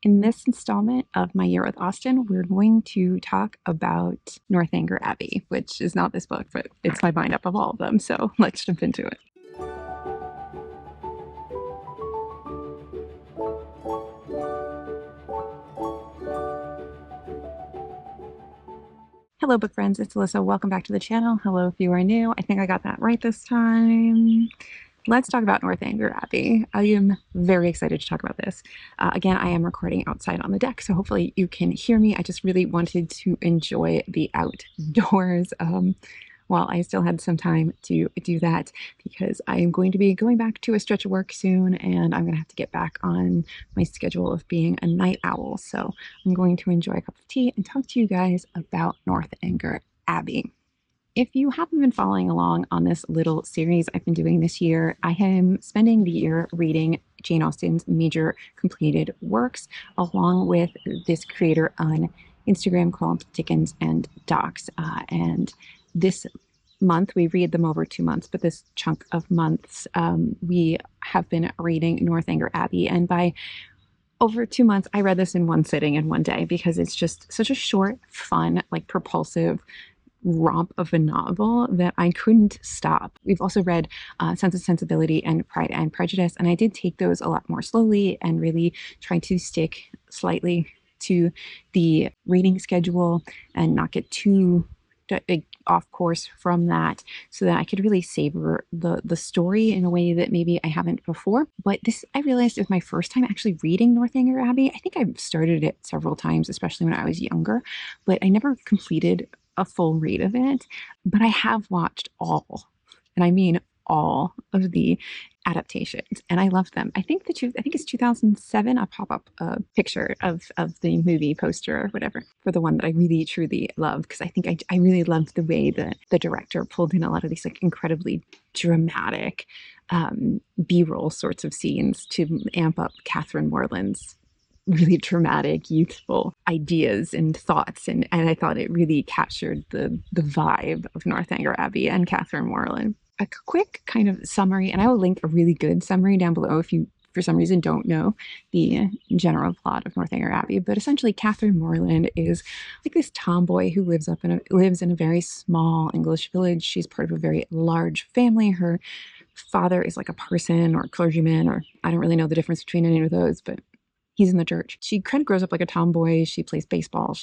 In this installment of My Year with Austen, we're going to talk about Northanger Abbey, which is not this book, but it's my bind up of all of them. So let's jump into it. Hello, book friends. It's Alyssa. Welcome back to the channel. Hello if you are new. I think I got that right this time. Let's talk about Northanger Abbey. I am very excited to talk about this. Again, I am recording outside on the deck, so hopefully you can hear me. I just really wanted to enjoy the outdoors while I still had some time to do that, because I am going to be going back to a stretch of work soon, and I'm going to have to get back on my schedule of being a night owl. So I'm going to enjoy a cup of tea and talk to you guys about Northanger Abbey. If you haven't been following along on this little series I've been doing this year, I am spending the year reading Jane Austen's major completed works, along with this creator on Instagram called Dickens and Docs. And this month, we read them over 2 months, but this chunk of months, we have been reading Northanger Abbey. And by over 2 months, I read this in one sitting in one day, because it's just such a short, fun, like propulsive romp of a novel that I couldn't stop. We've also read Sense and Sensibility and Pride and Prejudice, and I did take those a lot more slowly and really try to stick slightly to the reading schedule and not get too off course from that, so that I could really savor the story in a way that maybe I haven't before. But this, I realized, is my first time actually reading Northanger Abbey. I think I've started it several times, especially when I was younger, but I never completed a full read of it. But I have watched all, and I mean all, of the adaptations, and I love them. I think it's 2007. I'll pop up a picture of the movie poster or whatever for the one that I really truly love, because I think I really loved the way that the director pulled in a lot of these like incredibly dramatic B-roll sorts of scenes to amp up Catherine Morland's really dramatic, youthful ideas and thoughts, and I thought it really captured the vibe of Northanger Abbey and Catherine Morland. A quick kind of summary, and I will link a really good summary down below if you for some reason don't know the general plot of Northanger Abbey. But essentially, Catherine Morland is like this tomboy who lives in a very small English village. She's part of a very large family. Her father is like a parson or a clergyman, or I don't really know the difference between any of those, but he's in the church. She kind of grows up like a tomboy. She plays baseball.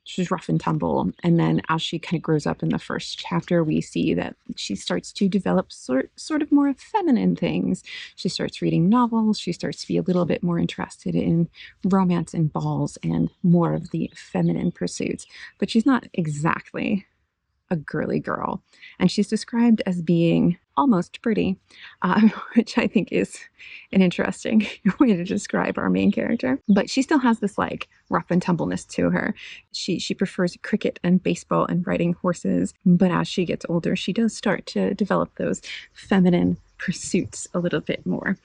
She's rough and tumble. And then as she kind of grows up in the first chapter, we see that she starts to develop sort of more feminine things. She starts reading novels. She starts to be a little bit more interested in romance and balls and more of the feminine pursuits. But she's not exactly a girly girl. And she's described as being almost pretty, which I think is an interesting way to describe our main character. But she still has this like rough and tumbleness to her. She prefers cricket and baseball and riding horses. But as she gets older, she does start to develop those feminine pursuits a little bit more,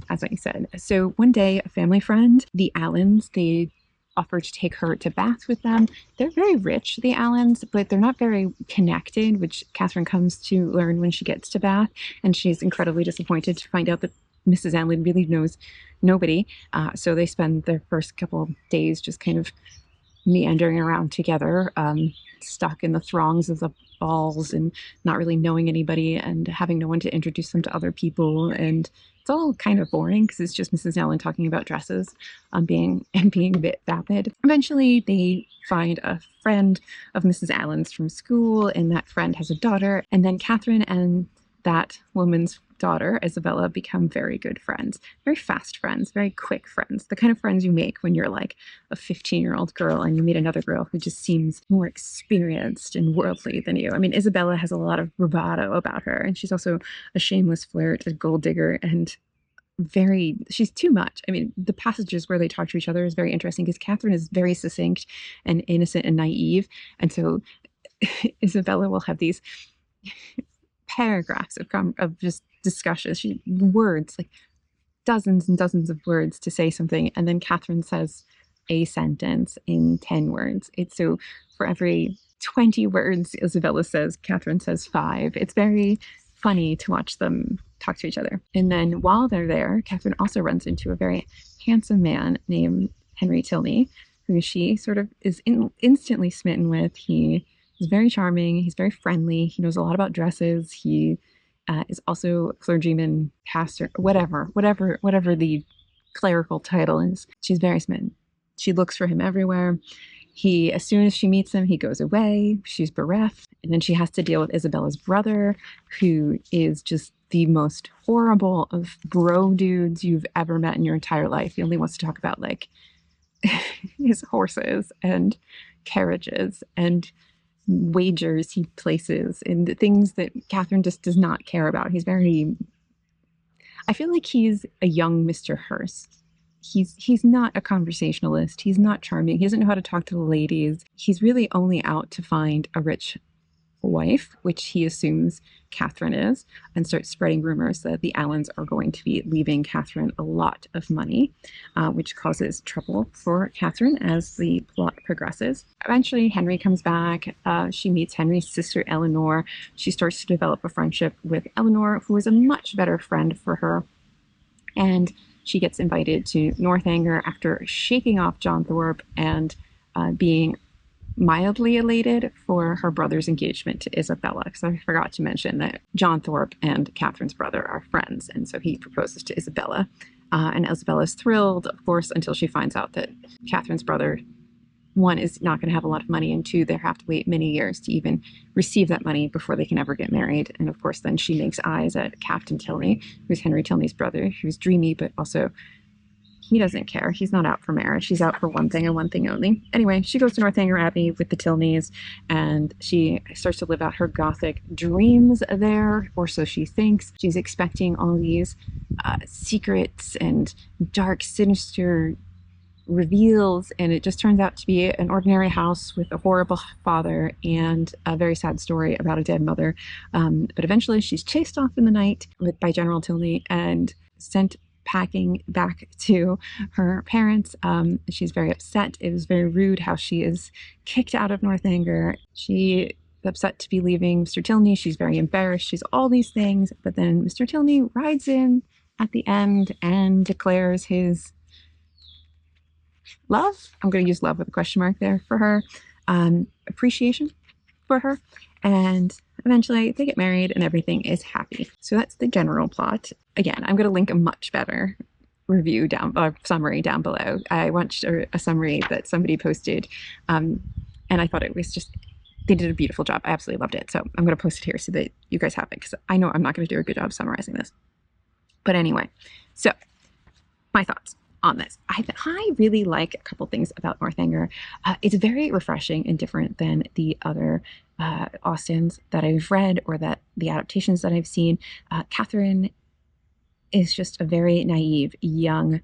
as I said. So one day, a family friend, the Allens, they offered to take her to Bath with them. They're very rich, the Allens, but they're not very connected, which Catherine comes to learn when she gets to Bath, and she's incredibly disappointed to find out that Mrs. Allen really knows nobody. So they spend their first couple of days just kind of meandering around together, stuck in the throngs of the balls and not really knowing anybody and having no one to introduce them to other people. And it's all kind of boring because it's just Mrs. Allen talking about dresses, being a bit vapid. Eventually, they find a friend of Mrs. Allen's from school, and that friend has a daughter. And then Catherine and that woman's daughter, Isabella, become very good friends, very fast friends, very quick friends, the kind of friends you make when you're like a 15-year-old girl and you meet another girl who just seems more experienced and worldly than you. I mean, Isabella has a lot of bravado about her, and she's also a shameless flirt, a gold digger, and she's too much. I mean, the passages where they talk to each other is very interesting because Catherine is very succinct and innocent and naive, and so Isabella will have these paragraphs of just discussion. Words, like dozens and dozens of words to say something, and then Catherine says a sentence in 10 words. It's so for every 20 words Isabella says, Catherine says 5. It's very funny to watch them talk to each other. And then while they're there, Catherine also runs into a very handsome man named Henry Tilney, who she sort of is instantly smitten with. He is very charming. He's very friendly. He knows a lot about dresses. He is also a clergyman, pastor, whatever the clerical title is. She's very smitten. She looks for him everywhere. As soon as she meets him, he goes away. She's bereft. And then she has to deal with Isabella's brother, who is just the most horrible of bro dudes you've ever met in your entire life. He only wants to talk about like his horses and carriages and wagers he places and the things that Catherine just does not care about. I feel like he's a young Mr. Hearst. He's not a conversationalist. He's not charming. He doesn't know how to talk to the ladies. He's really only out to find a rich wife, which he assumes Catherine is, and starts spreading rumors that the Allens are going to be leaving Catherine a lot of money, which causes trouble for Catherine as the plot progresses. Eventually, Henry comes back. She meets Henry's sister, Eleanor. She starts to develop a friendship with Eleanor, who is a much better friend for her. And she gets invited to Northanger after shaking off John Thorpe and being mildly elated for her brother's engagement to Isabella, because I forgot to mention that John Thorpe and Catherine's brother are friends, and so he proposes to Isabella. And Isabella's thrilled, of course, until she finds out that Catherine's brother, one, is not going to have a lot of money, and two, they have to wait many years to even receive that money before they can ever get married. And of course, then she makes eyes at Captain Tilney, who's Henry Tilney's brother, who's dreamy, but also he doesn't care. He's not out for marriage. He's out for one thing and one thing only. Anyway, she goes to Northanger Abbey with the Tilneys, and she starts to live out her Gothic dreams there, or so she thinks. She's expecting all these secrets and dark, sinister reveals, and it just turns out to be an ordinary house with a horrible father and a very sad story about a dead mother. But eventually she's chased off in the night by General Tilney and sent packing back to her parents. She's very upset. It was very rude how she is kicked out of Northanger. She is upset to be leaving Mr. Tilney. She's very embarrassed. She's all these things. But then Mr. Tilney rides in at the end and declares his love. I'm going to use love with a question mark there for her. Appreciation for her. And eventually they get married and everything is happy. So that's the general plot. Again, I'm going to link a much better review summary down below. I watched a summary that somebody posted, and I thought it was just, they did a beautiful job. I absolutely loved it. So I'm going to post it here so that you guys have it, because I know I'm not going to do a good job summarizing this. But anyway, so my thoughts on this. I really like a couple things about Northanger. It's very refreshing and different than the other Austens that I've read or that the adaptations that I've seen. Catherine is just a very naive, young,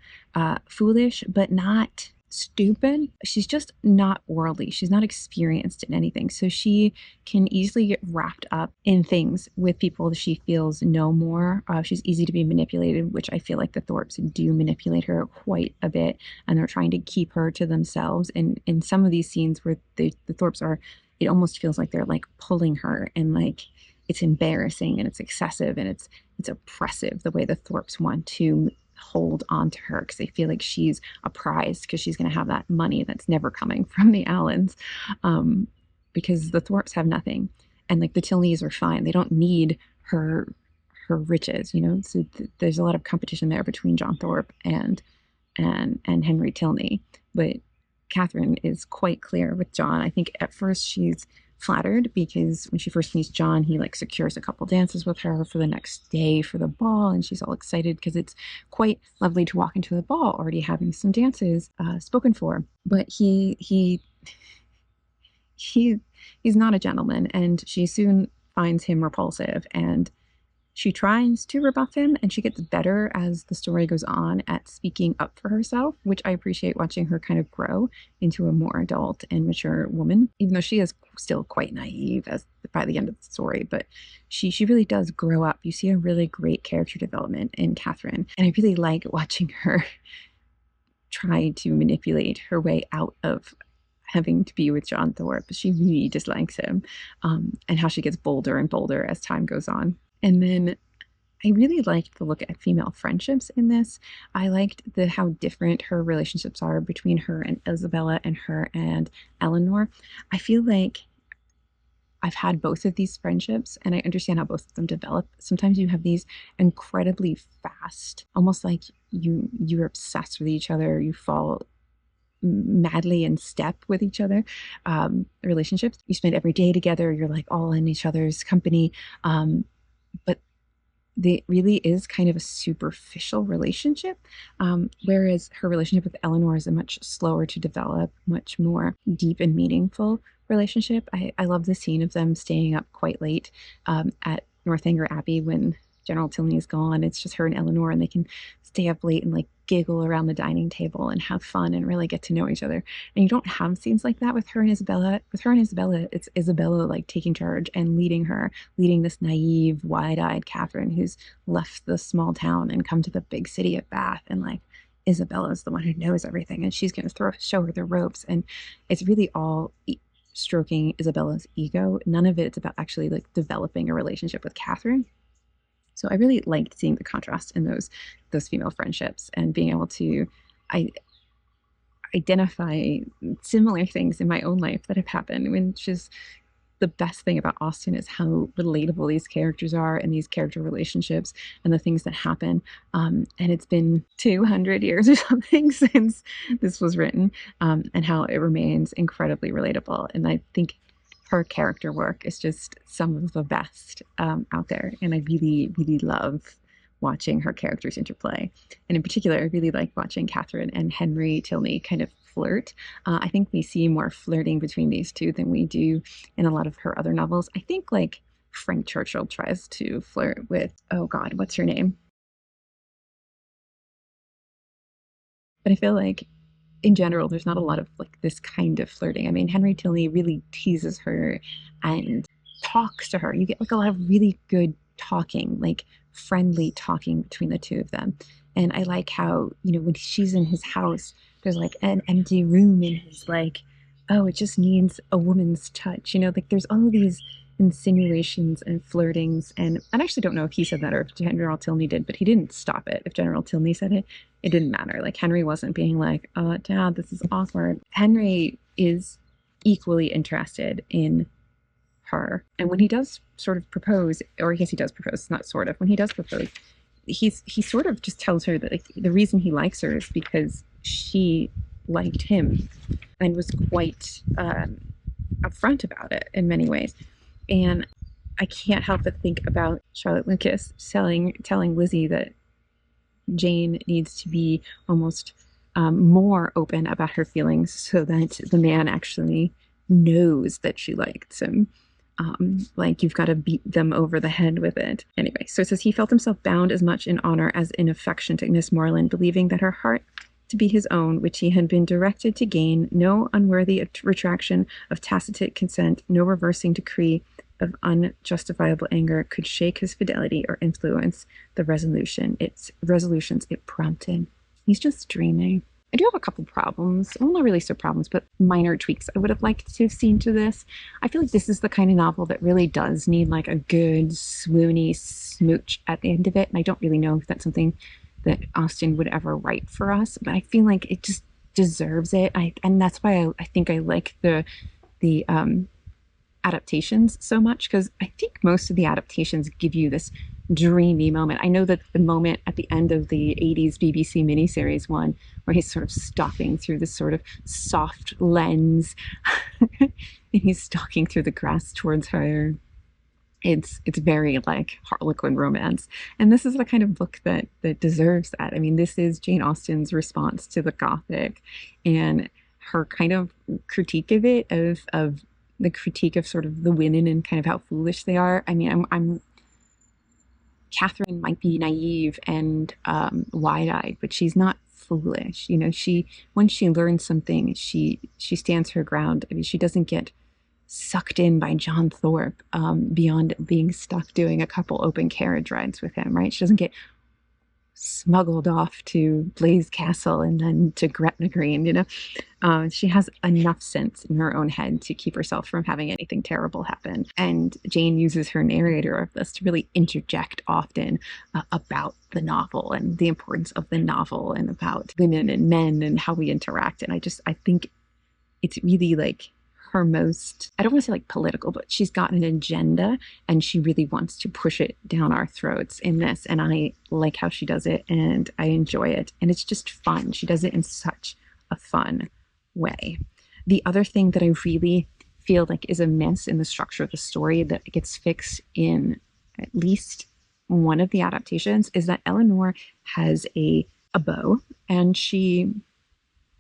foolish, but not stupid. She's just not worldly. She's not experienced in anything. So she can easily get wrapped up in things with people that she feels know more. She's easy to be manipulated, which I feel like the Thorpes do manipulate her quite a bit, and they're trying to keep her to themselves. And in some of these scenes where the Thorpes are, it almost feels like they're like pulling her, and like it's embarrassing and it's excessive and it's oppressive the way the Thorpes want to hold on to her, because they feel like she's a prize, because she's going to have that money that's never coming from the Allens, because the Thorpes have nothing, and like the Tilneys are fine. They don't need her riches, you know. So there's a lot of competition there between John Thorpe and Henry Tilney, but Catherine is quite clear with John. I think at first she's flattered because when she first meets John, he like secures a couple dances with her for the next day for the ball, and she's all excited because it's quite lovely to walk into the ball already having some dances spoken for. But he's not a gentleman, and she soon finds him repulsive, and she tries to rebuff him, and she gets better as the story goes on at speaking up for herself, which I appreciate watching her kind of grow into a more adult and mature woman, even though she is still quite naive by the end of the story. But she really does grow up. You see a really great character development in Catherine, and I really like watching her try to manipulate her way out of having to be with John Thorpe. She really dislikes him, and how she gets bolder and bolder as time goes on. And then I really liked the look at female friendships in this. I liked the how different her relationships are between her and Isabella and her and Eleanor. I feel like I've had both of these friendships and I understand how both of them develop. Sometimes you have these incredibly fast, almost like you're obsessed with each other, you fall madly in step with each other. Relationships, you spend every day together, you're like all in each other's company. But it really is kind of a superficial relationship, whereas her relationship with Eleanor is a much slower to develop, much more deep and meaningful relationship. I love the scene of them staying up quite late at Northanger Abbey when General Tilney is gone. It's just her and Eleanor, and they can stay up late and like giggle around the dining table and have fun and really get to know each other. And you don't have scenes like that with her and Isabella. With her and Isabella, it's Isabella like taking charge and leading her, leading this naive, wide-eyed Catherine who's left the small town and come to the big city of Bath, and like Isabella's the one who knows everything and she's going to show her the ropes. And it's really all stroking Isabella's ego. None of it's about actually like developing a relationship with Catherine. So I really liked seeing the contrast in those female friendships and being able to identify similar things in my own life that have happened. Which is the best thing about Austen is how relatable these characters are and these character relationships and the things that happen. And it's been 200 years or something since this was written, and how it remains incredibly relatable. And I think her character work is just some of the best out there. And I really, really love watching her characters interplay. And in particular, I really like watching Catherine and Henry Tilney kind of flirt. I think we see more flirting between these two than we do in a lot of her other novels. I think like Frank Churchill tries to flirt with, oh God, what's her name? But I feel like in general, there's not a lot of like this kind of flirting. I mean, Henry Tilney really teases her and talks to her. You get like a lot of really good talking, like friendly talking between the two of them. And I like how, when she's in his house, there's like an empty room and he's like, oh, it just needs a woman's touch. Like there's all these insinuations and flirtings. And I actually don't know if he said that or if General Tilney did, but he didn't stop it. If General Tilney said it, it didn't matter. Like Henry wasn't being like, oh, Dad, this is awkward. Henry is equally interested in her. And when he does sort of propose, or I guess he does propose, not sort of, when he does propose, he sort of just tells her that like, the reason he likes her is because she liked him and was quite upfront about it in many ways. And I can't help but think about Charlotte Lucas telling Lizzie that Jane needs to be almost more open about her feelings so that the man actually knows that she likes him. Like you've got to beat them over the head with it. Anyway, so it says he felt himself bound as much in honor as in affection to Miss Moreland, believing that her heart to be his own, which he had been directed to gain, no unworthy retraction of tacit consent, no reversing decree of unjustifiable anger could shake his fidelity or influence the resolutions it prompted. He's just dreaming. I do have a couple problems. Well, not really so problems, but minor tweaks I would have liked to have seen to this. I feel like this is the kind of novel that really does need like a good swoony smooch at the end of it. And I don't really know if that's something that Austen would ever write for us, but I feel like it just deserves it. And that's why I think I like the adaptations so much, because I think most of the adaptations give you this dreamy moment. I know that the moment at the end of the 80s BBC miniseries one, where he's sort of stalking through this sort of soft lens and he's stalking through the grass towards her. It's very like Harlequin romance. And this is the kind of book that deserves that. I mean, this is Jane Austen's response to the Gothic and her kind of critique of it, of the critique of sort of the women and kind of how foolish they are. I mean, I'm Catherine might be naive and wide-eyed, but she's not foolish. When she learns something, she stands her ground. I mean, she doesn't get sucked in by John Thorpe beyond being stuck doing a couple open carriage rides with him, right? She doesn't get smuggled off to Blaze Castle and then to Gretna Green, you know. She has enough sense in her own head to keep herself from having anything terrible happen. And Jane uses her narrator of this to really interject often about the novel and the importance of the novel and about women and men and how we interact. And I think it's really like her most, I don't want to say like political, but she's got an agenda and she really wants to push it down our throats in this. And I like how she does it and I enjoy it. And it's just fun. She does it in such a fun way. The other thing that I really feel like is a miss in the structure of the story that gets fixed in at least one of the adaptations is that Eleanor has a beau and she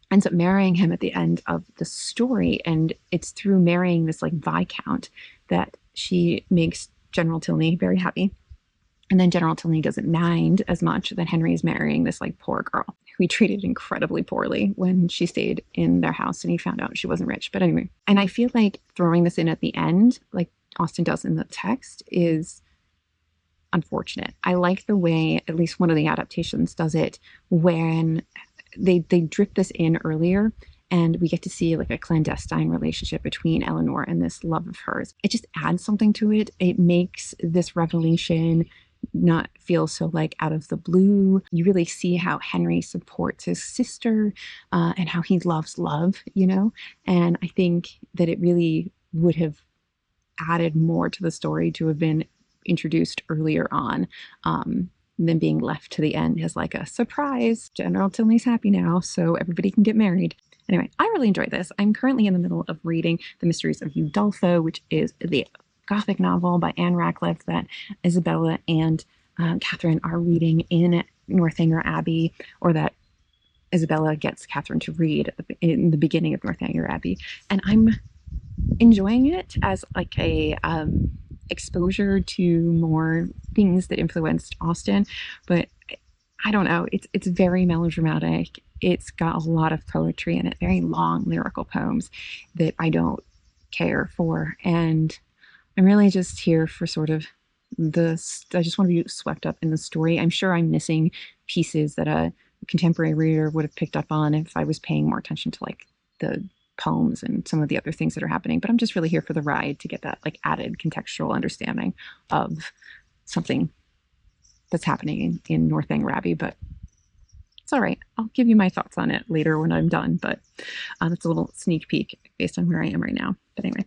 ends up marrying him at the end of the story. And it's through marrying this like Viscount that she makes General Tilney very happy. And then General Tilney doesn't mind as much that Henry is marrying this like poor girl who he treated incredibly poorly when she stayed in their house and he found out she wasn't rich. But anyway, and I feel like throwing this in at the end, like Austen does in the text, is unfortunate. I like the way at least one of the adaptations does it when they drip this in earlier and we get to see like a clandestine relationship between Eleanor and this love of hers. It just adds something to it. It makes this revelation not feel so like out of the blue. You really see how Henry supports his sister and how he loves love, you know? And I think that it really would have added more to the story to have been introduced earlier on. Than being left to the end as like a surprise. General Tilney's happy now, so everybody can get married. Anyway, I really enjoyed this. I'm currently in the middle of reading The Mysteries of Udolpho, which is the Gothic novel by Anne Radcliffe that Isabella and Catherine are reading in Northanger Abbey, or that Isabella gets Catherine to read in the beginning of Northanger Abbey. And I'm enjoying it as like a exposure to more things that influenced Austen, but I don't know, it's very melodramatic. It's got a lot of poetry in it, very long lyrical poems that I don't care for, and I'm really just here for sort of this. I just want to be swept up in the story. I'm sure I'm missing pieces that a contemporary reader would have picked up on if I was paying more attention to like the poems and some of the other things that are happening, but I'm just really here for the ride to get that like added contextual understanding of something that's happening in Northanger Abbey. But it's all right. I'll give you my thoughts on it later when I'm done, but that's a little sneak peek based on where I am right now. But anyway,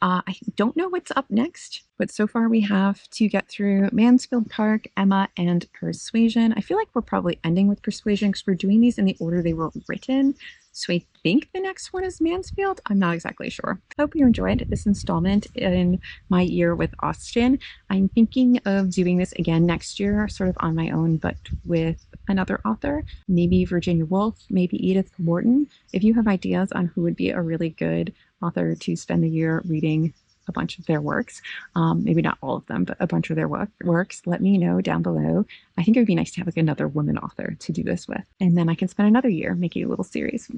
I don't know what's up next, but so far we have to get through Mansfield Park, Emma, and Persuasion. I feel like we're probably ending with Persuasion because we're doing these in the order they were written. So I think the next one is Mansfield. I'm not exactly sure. I hope you enjoyed this installment in my year with Austen. I'm thinking of doing this again next year, sort of on my own, but with another author, maybe Virginia Woolf, maybe Edith Wharton. If you have ideas on who would be a really good author to spend the year reading a bunch of their works, maybe not all of them, but a bunch of their works, let me know down below. I think it would be nice to have like another woman author to do this with, and then I can spend another year making a little series.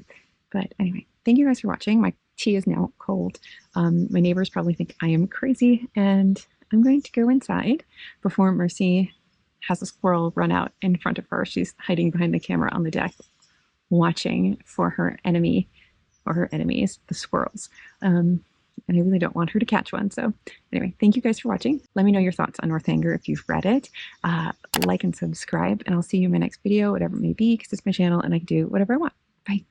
But anyway, thank you guys for watching. My tea is now cold. My neighbors probably think I am crazy, and I'm going to go inside before Mercy has a squirrel run out in front of her. She's hiding behind the camera on the deck, watching for her enemy or her enemies, the squirrels. And I really don't want her to catch one. So anyway, thank you guys for watching. Let me know your thoughts on Northanger if you've read it. Like and subscribe, and I'll see you in my next video, whatever it may be, because it's my channel and I can do whatever I want. Bye.